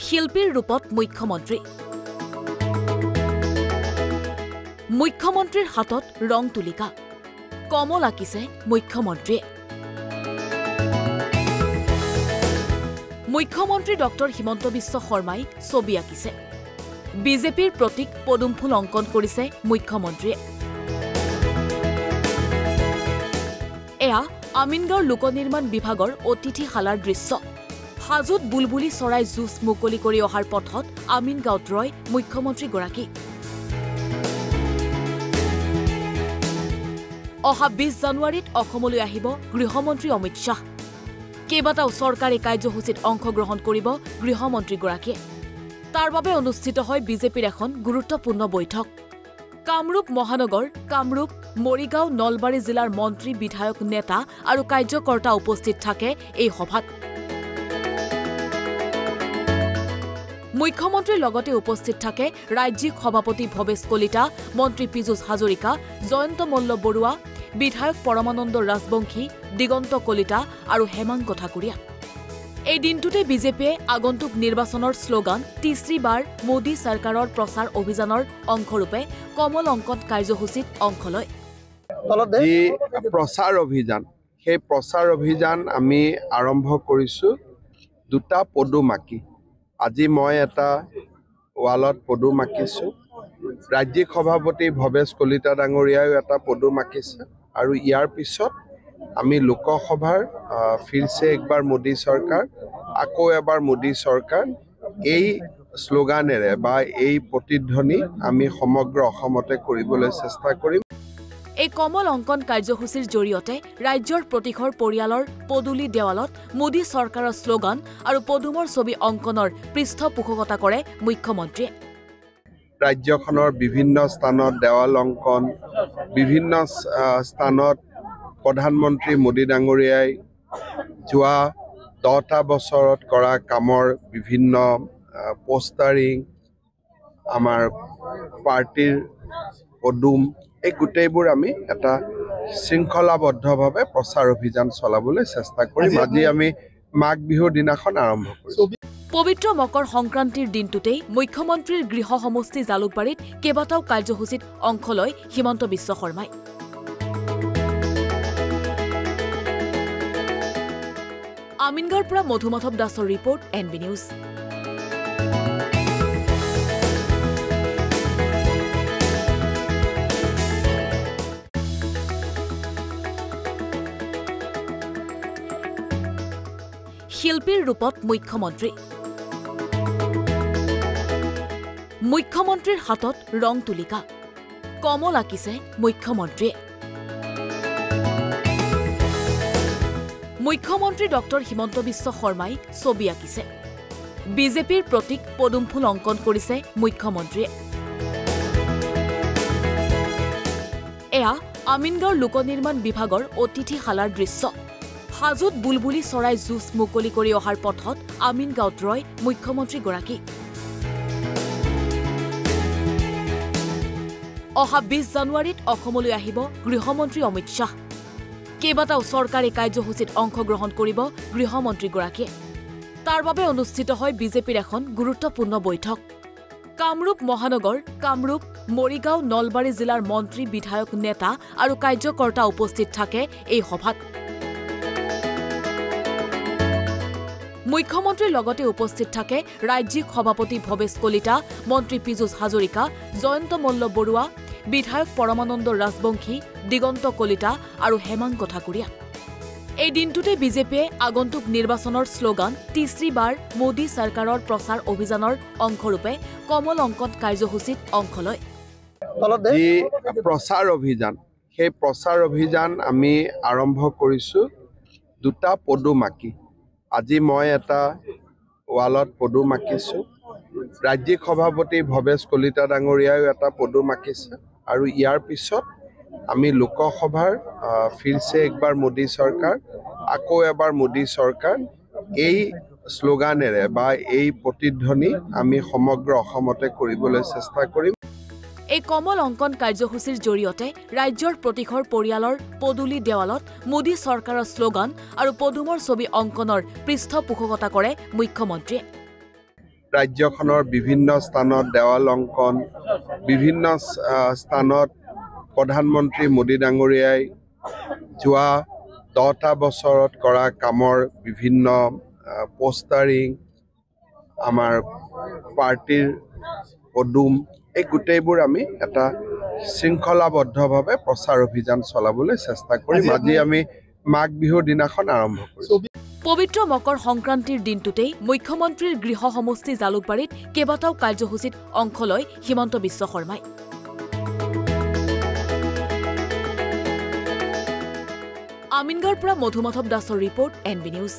শিল্পীৰ ৰূপত মুখ্যমন্ত্ৰী মুখ্যমন্ত্ৰীৰ হাতত ৰং তুলিকা কমল আঁকিছে মুখ্যমন্ত্ৰীয়ে মুখ্যমন্ত্ৰী ডক্টৰ হিমন্ত বিশ্ব শৰ্মাই ছবি আঁকিছে বিজেপিৰ প্ৰতীক পদুম ফুল অংকন কৰিছে মুখ্যমন্ত্ৰীয়ে এয়া আমিনগাঁৱৰ লোক নিৰ্মাণ বিভাগৰ অতিথিশালাৰ দৃশ্য হাজোত বুলবুলি চৰাই যুঁজ মুকলি কৰি অহাৰ পথত আমিনগাঁৱত ৰয় মুখ্যমন্ত্ৰীগৰাকী অহা ২০ জানুৱাৰীত অসমলৈ আহিব গৃহমন্ত্ৰী অমিত শ্বাহ কেইবাটাও চৰকাৰী কাৰ্যসূচীত অংশগ্ৰহণ কৰিব গৃহমন্ত্ৰীগৰাকীয়ে তাৰ বাবে অনুষ্ঠিত হয় বিজেপিৰ এখন গুৰুত্বপূৰ্ণ বৈঠক কামৰূপ মহানগৰ কামৰূপ মৰিগাঁও নলবাৰী জিলাৰ মন্ত্ৰী বিধায়ক নেতা আৰু কাৰ্যকৰ্তা উপস্থিত থাকে এই সভাত মুখ্যমন্ত্ৰীৰ লগতে উপস্থিত থাকে ৰাজ্যিক সভাপতি ভৱেশ কলিতা মন্ত্ৰী পীযুষ হাজৰিকা জয়ন্ত মল্ল বৰুৱা বিধায়ক পৰমানন্দ ৰাজবংশী দিগন্ত কলিতা আৰু হেমাংগ ঠাকুৰীয়া এই দিনটোতে বিজেপিয়ে আগন্তুক নিৰ্বাচনৰ শ্লোগান তিছৰী বাৰ মোদী চৰকাৰৰ প্ৰচাৰ অভিযানৰ অংশৰূপে কমল অংকন কাৰ্যসূচীত অংশ লয় যি প্ৰচাৰ অভিযান সেই প্ৰচাৰ অভিযান আমি আৰম্ভ কৰিছো দুটা পদুম আঁকি আজি মই এটা ৱালত পদুম আঁকিছো ৰাজ্যিক সভাপতি ভৱেশ কলিতা ডাঙৰীয়াও এটা পদুম আঁকিছে আৰু ইয়াৰ পিছত আমি লোকসভাৰ ফিৰছে একবাৰ মোদী চৰকাৰ আকৌ এবাৰ মোদী চৰকাৰ এই শ্লোগানেৰে বা এই প্ৰতিধ্বনি আমি সমগ্ৰ অসমতে কৰিবলৈ চেষ্টা কৰিম এই কমল অংকন কাৰ্যসূচীৰ জৰিয়তে ৰাজ্যৰ প্ৰতিঘৰ পৰিয়ালৰ পদুলি দেৱালত মোদী চৰকাৰৰ শ্লোগান আৰু পদুমৰ ছবি অংকনৰ পৃষ্ঠপোষকতা কৰে মুখ্যমন্ত্ৰীয়ে ৰাজ্যখনৰ বিভিন্ন স্থানত দেৱাল অংকন বিভিন্ন স্থানত প্ৰধানমন্ত্ৰী মোদী ডাঙৰীয়াই যোৱা 10টা বছৰত কৰা কামৰ বিভিন্ন পোষ্টাৰিং আমাৰ পাৰ্টিৰ পদুম এই গোটেইবোৰ আমি এটা শৃংখলাবদ্ধভাৱে প্ৰচাৰ অভিযান চলাবলৈ চেষ্টা কৰিম আজি আমি মাঘ বিহুৰ দিনাখন আৰম্ভ কৰিছো পবিত্ৰ মকৰ সংক্ৰান্তিৰ দিনটোতেই মুখ্যমন্ত্ৰীৰ গৃহ সমষ্টি জালুকবাৰীত কেইবাটাও কাৰ্যসূচীত অংশ লয় হিমন্ত বিশ্ব শৰ্মাই আমিনগাঁৱৰ পৰা মধুমাধৱ দাসৰ ৰিপৰ্ট এনবি নিউজ শিল্পীৰ ৰূপত মুখ্যমন্ত্ৰী মুখ্যমন্ত্ৰীৰ হাতত ৰং তুলিকা কমল আঁকিছে মুখ্যমন্ত্ৰীয়ে মুখ্যমন্ত্ৰী ডক্টৰ হিমন্ত বিশ্ব শৰ্মাই ছবি আঁকিছে বিজেপিৰ প্ৰতীক পদুম ফুল অংকন কৰিছে মুখ্যমন্ত্ৰীয়ে এয়া আমিনগাঁৱৰ লোক নিৰ্মাণ বিভাগৰ অতিথিশালাৰ দৃশ্য হাজোত বুলবুলি চৰাই যুঁজ মুকলি কৰি অহাৰ পথত আমিনগাঁৱত ৰয় মুখ্যমন্ত্ৰীগৰাকী অহা ২০ জানুৱাৰীত অসমলৈ আহিব গৃহমন্ত্ৰী অমিত শ্বাহ কেইবাটাও চৰকাৰী কাৰ্যসূচীত অংশগ্ৰহণ কৰিব গৃহমন্ত্ৰীগৰাকীয়ে তাৰ বাবে অনুষ্ঠিত হয় বিজেপিৰ এখন গুৰুত্বপূৰ্ণ বৈঠক কামৰূপ মহানগৰ কামৰূপ মৰিগাঁও নলবাৰী জিলাৰ মন্ত্ৰী বিধায়ক নেতা আৰু কাৰ্যকৰ্তা উপস্থিত থাকে এই সভাত মুখ্যমন্ত্ৰীৰ লগতে উপস্থিত থাকে ৰাজ্যিক সভাপতি ভৱেশ কলিতা মন্ত্ৰী পীযুষ হাজৰিকা জয়ন্ত মল্ল বৰুৱা বিধায়ক পৰমানন্দ ৰাজবংশী দিগন্ত কলিতা আৰু হেমাংগ ঠাকুৰীয়া এই দিনটোতে বিজেপিয়ে আগন্তুক নিৰ্বাচনৰ শ্লোগান তিছৰী বাৰ মোদী চৰকাৰৰ প্ৰচাৰ অভিযানৰ অংশৰূপে কমল অংকন কাৰ্যসূচীত অংশ লয় যি প্ৰচাৰ অভিযান সেই প্ৰচাৰ অভিযান আমি আৰম্ভ কৰিছো দুটা পদুম আঁকি আজি মই এটা ৱালত পদুম আঁকিছো ৰাজ্যিক সভাপতি ভৱেশ কলিতা ডাঙৰীয়াও এটা পদুম আঁকিছে আৰু ইয়াৰ পিছত আমি লোকসভাৰ ফিৰছে একবাৰ মোদী চৰকাৰ আকৌ এবাৰ মোদী চৰকাৰ এই শ্লোগানেৰে বা এই প্ৰতিধ্বনি আমি সমগ্ৰ অসমতে কৰিবলৈ চেষ্টা কৰিম এই কমল অংকন কাৰ্যসূচীৰ জৰিয়তে ৰাজ্যৰ প্ৰতিঘৰ পৰিয়ালৰ পদুলি দেৱালত মোদী চৰকাৰৰ শ্লোগান আৰু পদুমৰ ছবি অংকনৰ পৃষ্ঠপোষকতা কৰে মুখ্যমন্ত্ৰীয়ে ৰাজ্যখনৰ বিভিন্ন স্থানত দেৱাল অংকন, বিভিন্ন স্থানত প্ৰধানমন্ত্ৰী মোদী ডাঙৰীয়াই যোৱা 10টা বছৰত কৰা কামৰ বিভিন্ন পোষ্টাৰিং, আমাৰ পাৰ্টিৰ পদুম, এই গোটেইবোৰ আমি এটা শৃংখলাবদ্ধভাৱে প্ৰচাৰ অভিযান চলাবলৈ চেষ্টা কৰিম। আজি আমি মাঘ বিহুৰ দিনাখন আৰম্ভ কৰিছোঁ। পবিত্ৰ মকৰ সংক্ৰান্তিৰ দিনটোতেই মুখ্যমন্ত্ৰীৰ গৃহ সমষ্টি জালুকবাৰীত কেইবাটাও কাৰ্যসূচীত অংশ লয় হিমন্ত বিশ্ব শৰ্মাই। আমিনগাঁৱৰ পৰা মধুমাধৱ দাসৰ ৰিপৰ্ট, NB নিউজ।